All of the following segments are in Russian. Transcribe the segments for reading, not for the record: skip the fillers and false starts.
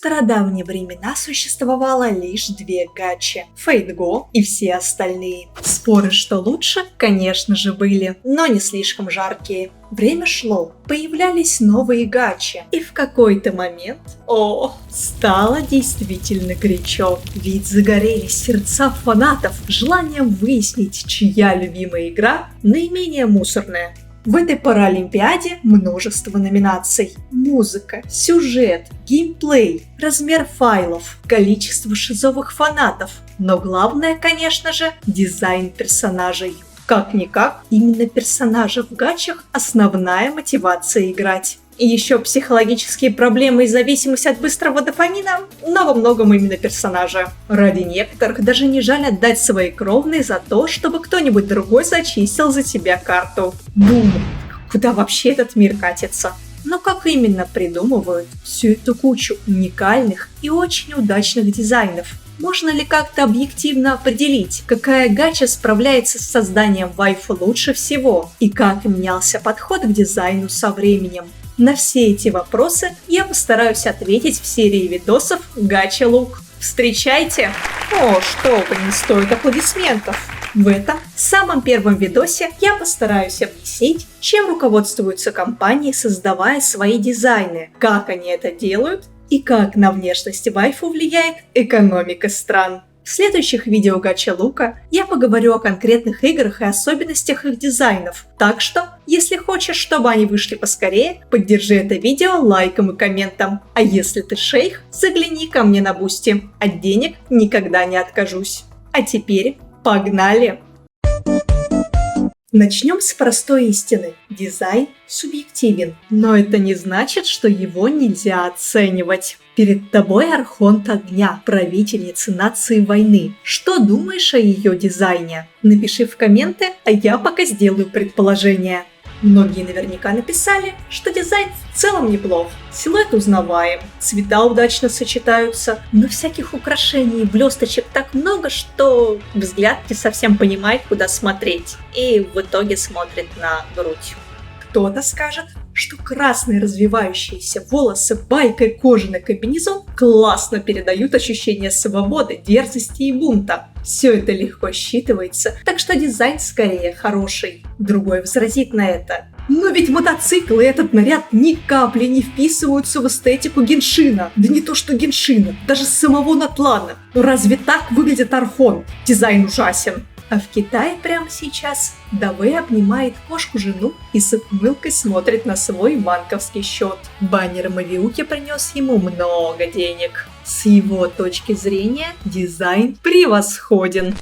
стародавние времена существовало лишь две гачи – Fate Go и все остальные. Споры, что лучше, конечно же, были, но не слишком жаркие. Время шло, появлялись новые гачи, и в какой-то момент, стало действительно горячо, ведь загорелись сердца фанатов желанием выяснить, чья любимая игра наименее мусорная. В этой паралимпиаде множество номинаций. Музыка, сюжет, геймплей, размер файлов, количество шизовых фанатов. Но главное, конечно же, дизайн персонажей. Как-никак, именно персонажи в гачах – основная мотивация играть. И еще психологические проблемы и зависимость от быстрого дофамина, но во многом именно персонажа. Ради некоторых даже не жаль отдать свои кровные за то, чтобы кто-нибудь другой зачистил за тебя карту. Бум! Куда вообще этот мир катится? Но как именно придумывают всю эту кучу уникальных и очень удачных дизайнов? Можно ли как-то объективно определить, какая гача справляется с созданием вайфу лучше всего? И как менялся подход к дизайну со временем? На все эти вопросы я постараюсь ответить в серии видосов Гача Лук. Встречайте! Что вы, не стоит аплодисментов! В этом самом первом видосе я постараюсь объяснить, чем руководствуются компании, создавая свои дизайны, как они это делают и как на внешность вайфу влияет экономика стран. В следующих видео Гача Лука я поговорю о конкретных играх и особенностях их дизайнов, так что, если хочешь, чтобы они вышли поскорее, поддержи это видео лайком и комментом. А если ты шейх, загляни ко мне на Бусти, от денег никогда не откажусь. А теперь погнали! Начнем с простой истины. Дизайн субъективен, но это не значит, что его нельзя оценивать. Перед тобой Архонт Огня, правительница нации войны. Что думаешь о ее дизайне? Напиши в комменты, а я пока сделаю предположение. Многие наверняка написали, что дизайн в целом неплох. Силуэт узнаваем, цвета удачно сочетаются, но всяких украшений и блесточек так много, что взгляд не совсем понимает, куда смотреть, и в итоге смотрит на грудь. Кто-то скажет, что красные развивающиеся волосы, байка и кожаный комбинезон классно передают ощущение свободы, дерзости и бунта. Все это легко считывается, так что дизайн скорее хороший. Другой возразит на это. Но ведь мотоциклы и этот наряд ни капли не вписываются в эстетику Геншина. Да не то что Геншина, даже самого Натлана. Разве так выглядит Архонт? Дизайн ужасен. А в Китае прямо сейчас Давэй обнимает кошку-жену и с ухмылкой смотрит на свой банковский счет. Баннер Мавиуки принес ему много денег. С его точки зрения дизайн превосходен.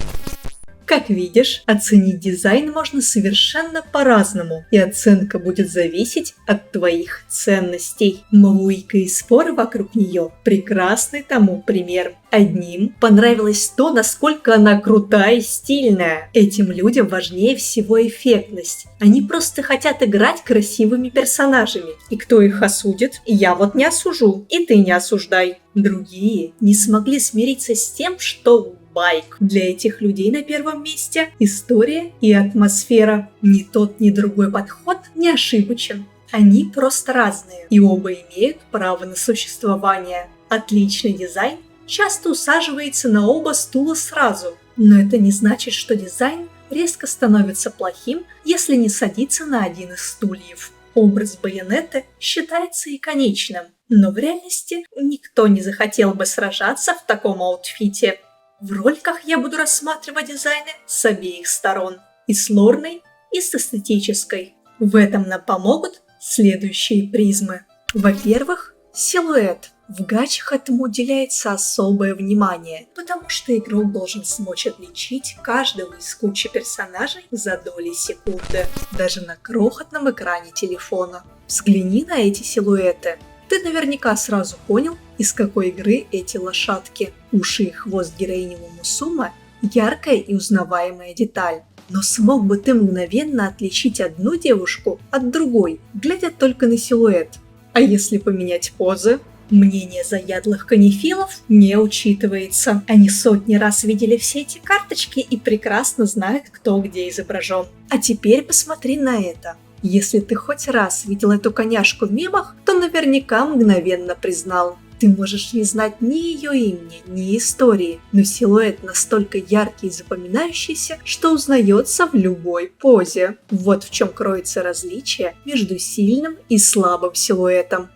Как видишь, оценить дизайн можно совершенно по-разному, и оценка будет зависеть от твоих ценностей. Мавуика и споры вокруг нее – прекрасный тому пример. Одним понравилось то, насколько она крутая и стильная. Этим людям важнее всего эффектность. Они просто хотят играть красивыми персонажами. И кто их осудит? Я вот не осужу, и ты не осуждай. Другие не смогли смириться с тем, что байк. Для этих людей на первом месте история и атмосфера. Ни тот, ни другой подход не ошибочен. Они просто разные, и оба имеют право на существование. Отличный дизайн часто усаживается на оба стула сразу, но это не значит, что дизайн резко становится плохим, если не садится на один из стульев. Образ Байонетты считается иконичным, но в реальности никто не захотел бы сражаться в таком аутфите. В роликах я буду рассматривать дизайны с обеих сторон, и с лорной, и с эстетической. В этом нам помогут следующие призмы. Во-первых, силуэт. В гачах этому уделяется особое внимание, потому что игрок должен смочь отличить каждого из кучи персонажей за доли секунды, даже на крохотном экране телефона. Взгляни на эти силуэты. Ты наверняка сразу понял, из какой игры эти лошадки. Уши и хвост героини Мусума – яркая и узнаваемая деталь. Но смог бы ты мгновенно отличить одну девушку от другой, глядя только на силуэт? А если поменять позы? Мнение заядлых канифилов не учитывается. Они сотни раз видели все эти карточки и прекрасно знают, кто где изображен. А теперь посмотри на это. Если ты хоть раз видел эту коняшку в мемах, то наверняка мгновенно признал. Ты можешь не знать ни ее имени, ни истории, но силуэт настолько яркий и запоминающийся, что узнается в любой позе. Вот в чем кроется различие между сильным и слабым силуэтом.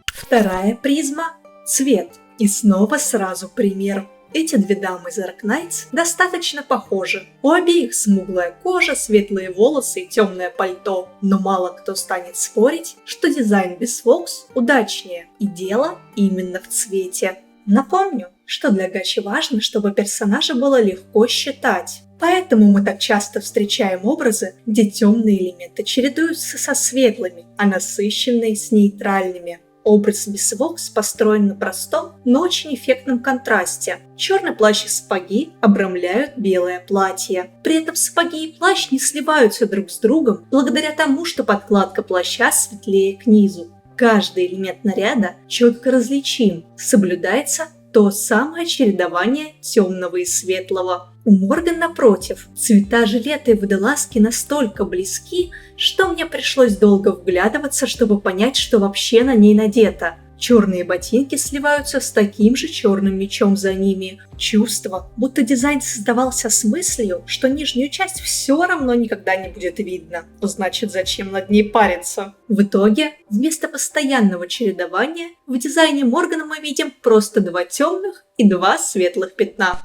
Вторая призма – цвет. И снова сразу пример. Эти две дамы из Arknights достаточно похожи. У обеих смуглая кожа, светлые волосы и темное пальто. Но мало кто станет спорить, что дизайн без Vox удачнее. И дело именно в цвете. Напомню, что для гачи важно, чтобы персонажа было легко считать. Поэтому мы так часто встречаем образы, где темные элементы чередуются со светлыми, а насыщенные с нейтральными. Образ Мисс Вокс построен на простом, но очень эффектном контрасте. Черный плащ и сапоги обрамляют белое платье. При этом сапоги и плащ не сливаются друг с другом благодаря тому, что подкладка плаща светлее к низу. Каждый элемент наряда четко различим, соблюдается то самое чередование темного и светлого. У Морган, напротив, цвета жилета и водолазки настолько близки, что мне пришлось долго вглядываться, чтобы понять, что вообще на ней надето. Черные ботинки сливаются с таким же черным мечом за ними. Чувство, будто дизайн создавался с мыслью, что нижнюю часть все равно никогда не будет видно. Значит, зачем над ней париться? В итоге, вместо постоянного чередования, в дизайне Моргана мы видим просто два темных и два светлых пятна.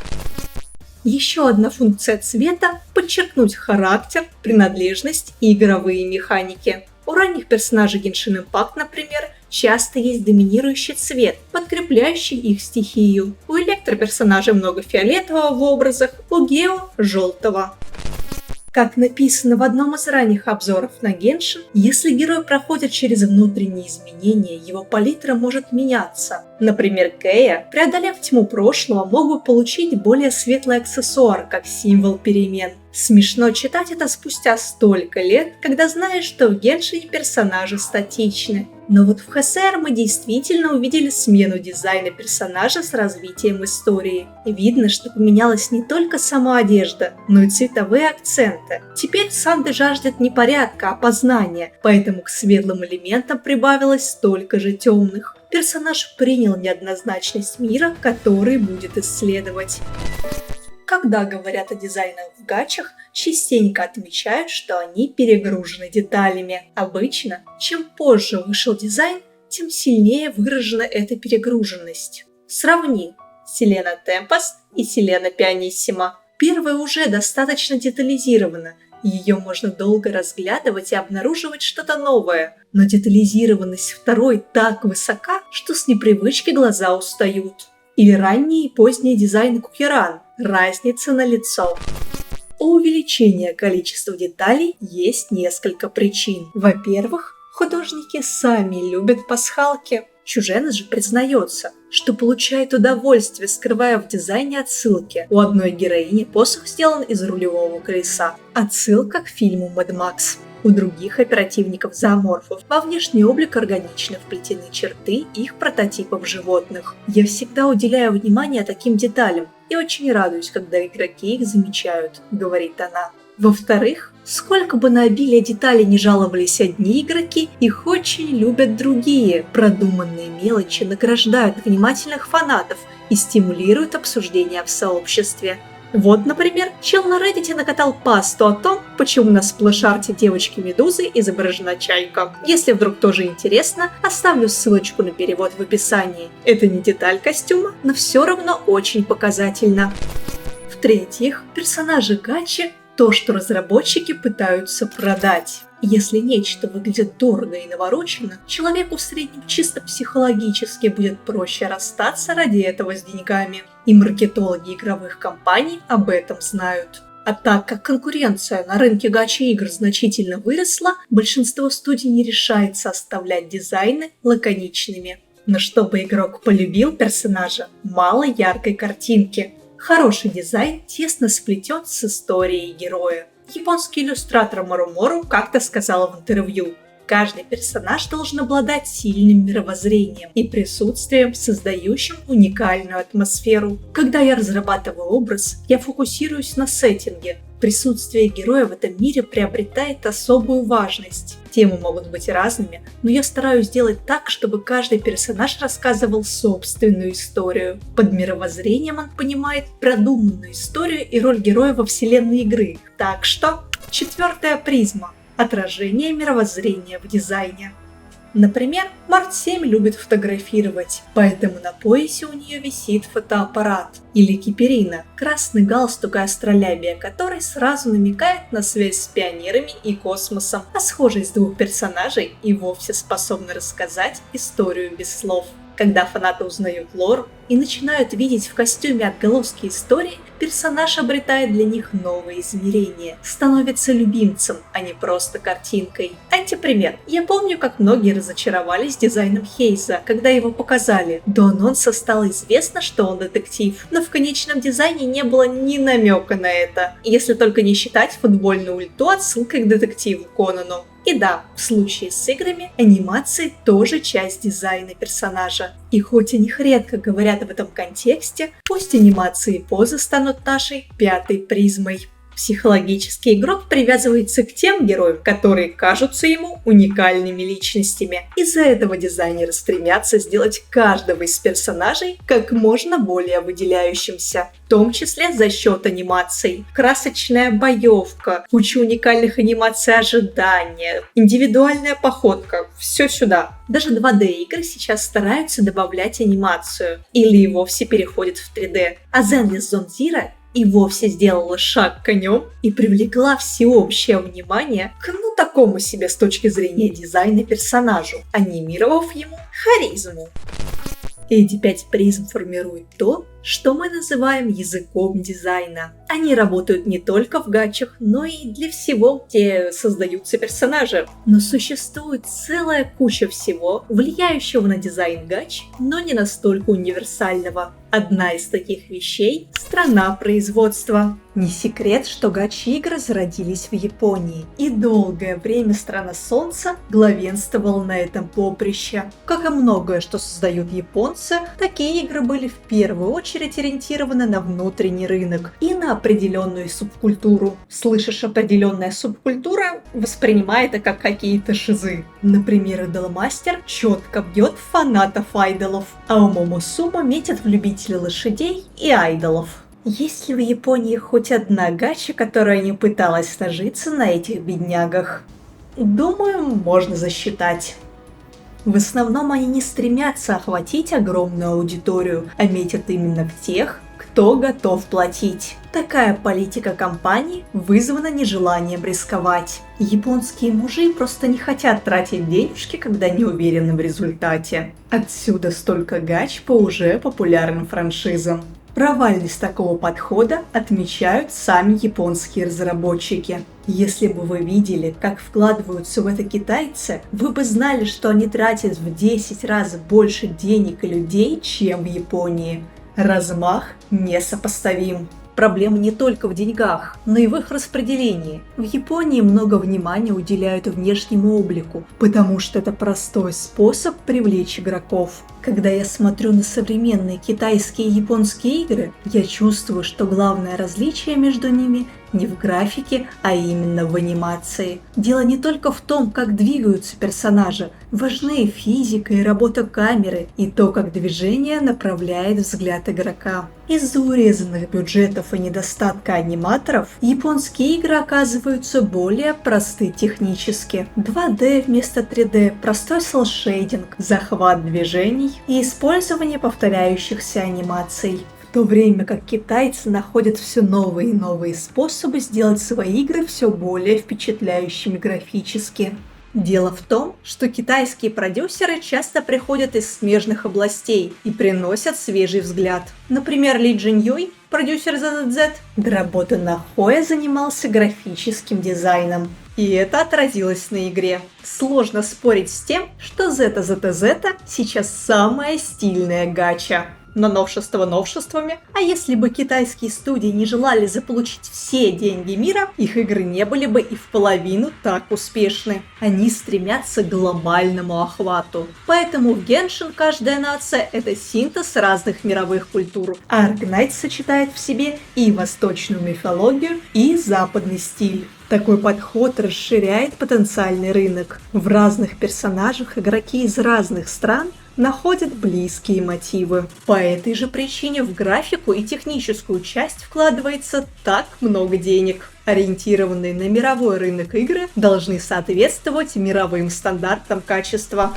Еще одна функция цвета – подчеркнуть характер, принадлежность и игровые механики. У ранних персонажей Genshin Impact, например, часто есть доминирующий цвет, подкрепляющий их стихию. У электроперсонажей много фиолетового в образах, у Гео – желтого. Как написано в одном из ранних обзоров на Genshin, если герой проходит через внутренние изменения, его палитра может меняться. Например, Кея, преодолев тьму прошлого, мог бы получить более светлый аксессуар, как символ перемен. Смешно читать это спустя столько лет, когда знаешь, что в Геншине персонажи статичны. Но вот в ХСР мы действительно увидели смену дизайна персонажа с развитием истории. Видно, что поменялась не только сама одежда, но и цветовые акценты. Теперь Санды жаждет не порядка, а познания, поэтому к светлым элементам прибавилось столько же темных. Персонаж принял неоднозначность мира, который будет исследовать. Когда говорят о дизайнах в гачах, частенько отмечают, что они перегружены деталями. Обычно, чем позже вышел дизайн, тем сильнее выражена эта перегруженность. Сравни Селена Темпест и Селена Пианиссимо. Первая уже достаточно детализирована, ее можно долго разглядывать и обнаруживать что-то новое. Но детализированность второй так высока, что с непривычки глаза устают. Или ранние и поздние дизайны Кукеран. Разница налицо. У увеличения количества деталей есть несколько причин. Во-первых, художники сами любят пасхалки. Чуженец же признается, что получает удовольствие, скрывая в дизайне отсылки. У одной героини посох сделан из рулевого колеса. Отсылка к фильму Mad Max. У других оперативников-зооморфов во внешний облик органично вплетены черты их прототипов животных. Я всегда уделяю внимание таким деталям и очень радуюсь, когда игроки их замечают, говорит она. Во-вторых, сколько бы на обилие деталей не жаловались одни игроки, их очень любят другие. Продуманные мелочи награждают внимательных фанатов и стимулируют обсуждения в сообществе. Вот, например, чел на Reddit накатал пасту о том, почему на сплэш-арте девочки-медузы изображена чайка. Если вдруг тоже интересно, оставлю ссылочку на перевод в описании. Это не деталь костюма, но все равно очень показательно. В-третьих, персонажи гачи – то, что разработчики пытаются продать. Если нечто выглядит дорого и навороченно, человеку в среднем чисто психологически будет проще расстаться ради этого с деньгами. И маркетологи игровых компаний об этом знают. А так как конкуренция на рынке гачи-игр значительно выросла, большинство студий не решается оставлять дизайны лаконичными. Но чтобы игрок полюбил персонажа, мало яркой картинки. Хороший дизайн тесно сплетен с историей героя. Японский иллюстратор Мору как-то сказала в интервью: каждый персонаж должен обладать сильным мировоззрением и присутствием, создающим уникальную атмосферу. Когда я разрабатываю образ, я фокусируюсь на сеттинге. Присутствие героя в этом мире приобретает особую важность. Темы могут быть разными, но я стараюсь сделать так, чтобы каждый персонаж рассказывал собственную историю. Под мировоззрением он понимает продуманную историю и роль героя во вселенной игры. Так что, 4-я призма – отражение мировоззрения в дизайне. Например, Март 7 любит фотографировать, поэтому на поясе у нее висит фотоаппарат. Или Киперина – красный галстук и астролябия, который сразу намекает на связь с пионерами и космосом, а схожесть двух персонажей и вовсе способны рассказать историю без слов. Когда фанаты узнают лор и начинают видеть в костюме отголоски истории, персонаж обретает для них новые измерения, становится любимцем, а не просто картинкой. Антипример. Я помню, как многие разочаровались дизайном Хейза, когда его показали. До анонса стало известно, что он детектив, но в конечном дизайне не было ни намека на это, если только не считать футбольную ульту отсылкой к детективу Конану. И да, в случае с играми, анимации тоже часть дизайна персонажа. И хоть о них редко говорят в этом контексте, пусть анимации и позы станут нашей 5-й призмой. Психологический игрок привязывается к тем героям, которые кажутся ему уникальными личностями. Из-за этого дизайнеры стремятся сделать каждого из персонажей как можно более выделяющимся, в том числе за счет анимаций. Красочная боевка, куча уникальных анимаций ожидания, индивидуальная походка – все сюда. Даже 2D-игры сейчас стараются добавлять анимацию или и вовсе переходят в 3D. А Zenless Zone Zero и вовсе сделала шаг конем и привлекла всеобщее внимание к такому себе с точки зрения дизайна персонажу, анимировав ему харизму. Эти 5 призм формируют то, что мы называем языком дизайна. Они работают не только в гачах, но и для всего, где создаются персонажи. Но существует целая куча всего, влияющего на дизайн гач, но не настолько универсального. Одна из таких вещей – страна производства. Не секрет, что гачи-игры зародились в Японии, и долгое время Страна Солнца главенствовала на этом поприще. Как и многое, что создают японцы, такие игры были в первую очередь ориентированы на внутренний рынок и на определенную субкультуру. Слышишь определенная субкультура, воспринимай это как какие-то шизы. Например, Idolmaster четко бьет фанатов айдолов, а Момосума метит в любителей лошадей и айдолов. Есть ли в Японии хоть одна гача, которая не пыталась нажиться на этих беднягах? Думаю, можно засчитать. В основном они не стремятся охватить огромную аудиторию, а метят именно в тех, кто готов платить. Такая политика компаний вызвана нежеланием рисковать. Японские мужи просто не хотят тратить денежки, когда не уверены в результате. Отсюда столько гач по уже популярным франшизам. Провальность такого подхода отмечают сами японские разработчики. Если бы вы видели, как вкладываются в это китайцы, вы бы знали, что они тратят в 10 раз больше денег и людей, чем в Японии. Размах несопоставим. Проблема не только в деньгах, но и в их распределении. В Японии много внимания уделяют внешнему облику, потому что это простой способ привлечь игроков. Когда я смотрю на современные китайские и японские игры, я чувствую, что главное различие между ними не в графике, а именно в анимации. Дело не только в том, как двигаются персонажи. Важны физика и работа камеры, и то, как движение направляет взгляд игрока. Из-за урезанных бюджетов и недостатка аниматоров, японские игры оказываются более просты технически. 2D вместо 3D, простой селшейдинг, захват движений и использование повторяющихся анимаций. В то время как китайцы находят все новые и новые способы сделать свои игры все более впечатляющими графически. Дело в том, что китайские продюсеры часто приходят из смежных областей и приносят свежий взгляд. Например, Ли Джин Юй, продюсер ZZZ, до работы на Хое занимался графическим дизайном. И это отразилось на игре. Сложно спорить с тем, что ZZZ сейчас самая стильная гача. но новшества новшествами. А если бы китайские студии не желали заполучить все деньги мира, их игры не были бы и в половину так успешны. Они стремятся к глобальному охвату. Поэтому в Genshin каждая нация – это синтез разных мировых культур. А Arknights сочетает в себе и восточную мифологию, и западный стиль. Такой подход расширяет потенциальный рынок. В разных персонажах игроки из разных стран находят близкие мотивы. По этой же причине в графику и техническую часть вкладывается так много денег. Ориентированные на мировой рынок игры должны соответствовать мировым стандартам качества.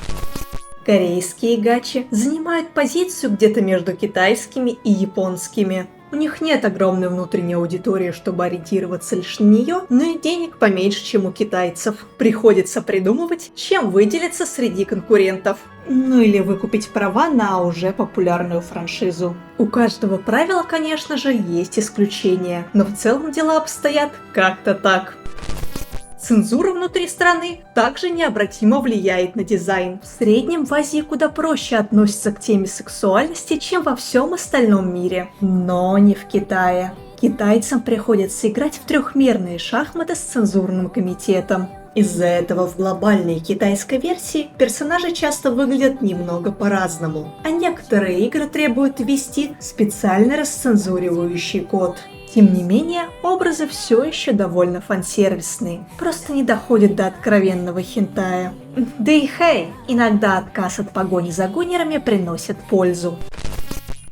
Корейские гачи занимают позицию где-то между китайскими и японскими. У них нет огромной внутренней аудитории, чтобы ориентироваться лишь на нее, но и денег поменьше, чем у китайцев. Приходится придумывать, чем выделиться среди конкурентов. Ну или выкупить права на уже популярную франшизу. У каждого правила, конечно же, есть исключения, но в целом дела обстоят как-то так. Цензура внутри страны также необратимо влияет на дизайн. В среднем в Азии куда проще относятся к теме сексуальности, чем во всем остальном мире. Но не в Китае. Китайцам приходится играть в трехмерные шахматы с цензурным комитетом. Из-за этого в глобальной китайской версии персонажи часто выглядят немного по-разному, а некоторые игры требуют ввести специально расцензуривающий код. Тем не менее, образы все еще довольно фансервисные, просто не доходят до откровенного хентая. Да и хей, иногда отказ от погони за гунерами приносит пользу.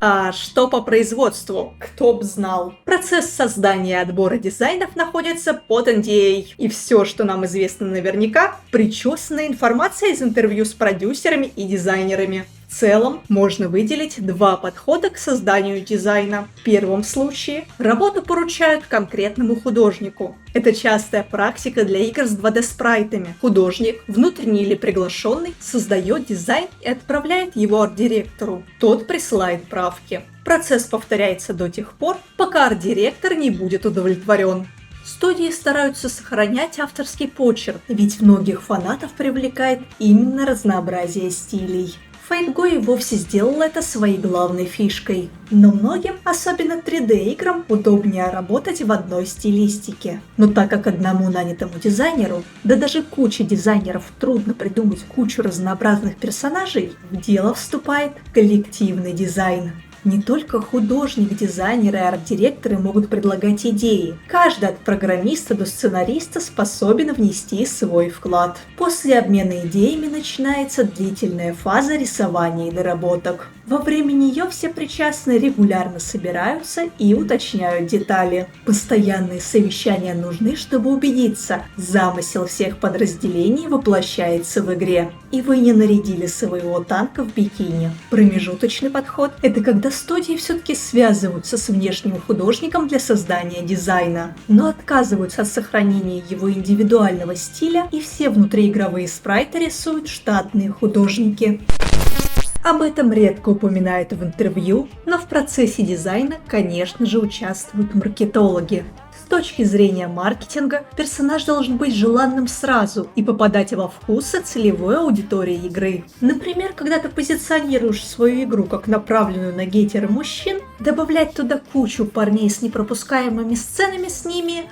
А что по производству? Кто б знал. Процесс создания и отбора дизайнов находится под NDA. И все, что нам известно наверняка, причесанная информация из интервью с продюсерами и дизайнерами. В целом, можно выделить два подхода к созданию дизайна. В первом случае работу поручают конкретному художнику. Это частая практика для игр с 2D-спрайтами. Художник, внутренний или приглашенный, создает дизайн и отправляет его арт-директору. Тот присылает правки. Процесс повторяется до тех пор, пока арт-директор не будет удовлетворен. Студии стараются сохранять авторский почерк, ведь многих фанатов привлекает именно разнообразие стилей. Fate Go и вовсе сделал это своей главной фишкой. Но многим, особенно 3D-играм, удобнее работать в одной стилистике. Но так как одному нанятому дизайнеру, да даже куче дизайнеров трудно придумать кучу разнообразных персонажей, в дело вступает коллективный дизайн. Не только художник, дизайнеры и арт-директоры могут предлагать идеи. Каждый от программиста до сценариста способен внести свой вклад. После обмена идеями начинается длительная фаза рисования и доработок. Во время нее все причастные регулярно собираются и уточняют детали. Постоянные совещания нужны, чтобы убедиться, замысел всех подразделений воплощается в игре. И вы не нарядили своего танка в бикини. Промежуточный подход – это когда студии все-таки связываются с внешним художником для создания дизайна, но отказываются от сохранения его индивидуального стиля, и все внутриигровые спрайты рисуют штатные художники. Об этом редко упоминают в интервью, но в процессе дизайна, конечно же, участвуют маркетологи. С точки зрения маркетинга, персонаж должен быть желанным сразу и попадать во вкусы целевой аудитории игры. Например, когда ты позиционируешь свою игру как направленную на гетеро-мужчин, добавлять туда кучу парней с непропускаемыми сценами с ними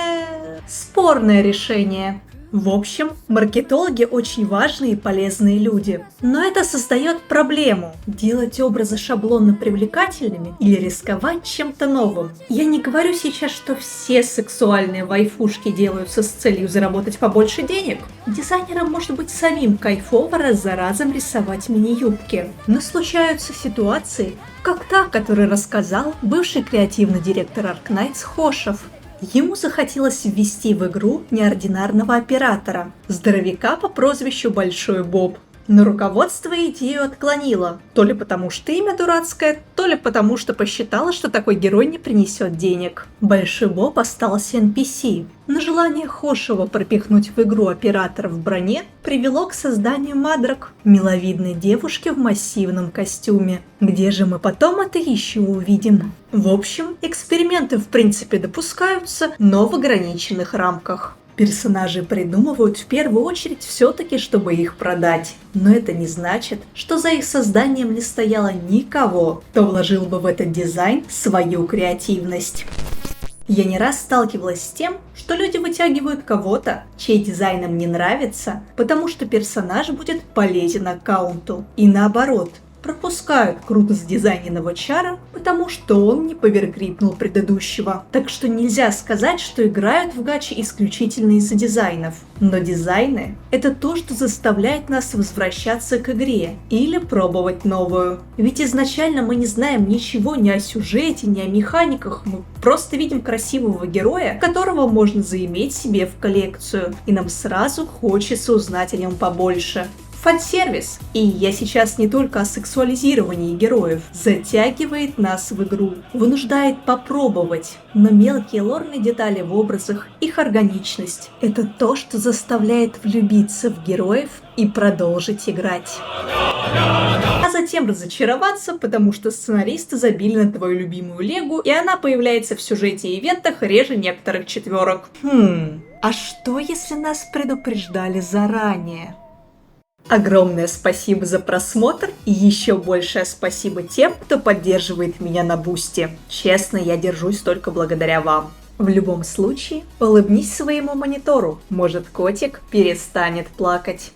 – спорное решение. В общем, маркетологи очень важные и полезные люди. Но это создает проблему – делать образы шаблонно привлекательными или рисковать чем-то новым. Я не говорю сейчас, что все сексуальные вайфушки делаются с целью заработать побольше денег. Дизайнерам может быть самим кайфово раз за разом рисовать мини-юбки. Но случаются ситуации, как та, о которой рассказал бывший креативный директор Arknights Хошев. Ему захотелось ввести в игру неординарного оператора, здоровяка по прозвищу Большой Боб. Но руководство идею отклонило, то ли потому что имя дурацкое, то ли потому что посчитало, что такой герой не принесет денег. Большой Боб остался NPC, но желание Хошева пропихнуть в игру оператора в броне привело к созданию Мадрак, миловидной девушки в массивном костюме. Где же мы потом это еще увидим? В общем, эксперименты в принципе допускаются, но в ограниченных рамках. Персонажи придумывают в первую очередь все-таки, чтобы их продать. Но это не значит, что за их созданием не стояло никого, кто вложил бы в этот дизайн свою креативность. Я не раз сталкивалась с тем, что люди вытягивают кого-то, чей дизайн им не нравится, потому что персонаж будет полезен аккаунту. И наоборот, пропускают круто задизайненного чара, потому что он не поверкрипнул предыдущего. Так что нельзя сказать, что играют в гачи исключительно из-за дизайнов. Но дизайны – это то, что заставляет нас возвращаться к игре или пробовать новую. Ведь изначально мы не знаем ничего ни о сюжете, ни о механиках, мы просто видим красивого героя, которого можно заиметь себе в коллекцию, и нам сразу хочется узнать о нем побольше. Фан-сервис, и я сейчас не только о сексуализировании героев, затягивает нас в игру, вынуждает попробовать. Но мелкие лорные детали в образах, их органичность – это то, что заставляет влюбиться в героев и продолжить играть. А затем разочароваться, потому что сценаристы забили на твою любимую Легу, и она появляется в сюжете и ивентах реже некоторых четверок. А что если нас предупреждали заранее? Огромное спасибо за просмотр и еще большее спасибо тем, кто поддерживает меня на Бусти. Честно, я держусь только благодаря вам. В любом случае, улыбнись своему монитору, может котик перестанет плакать.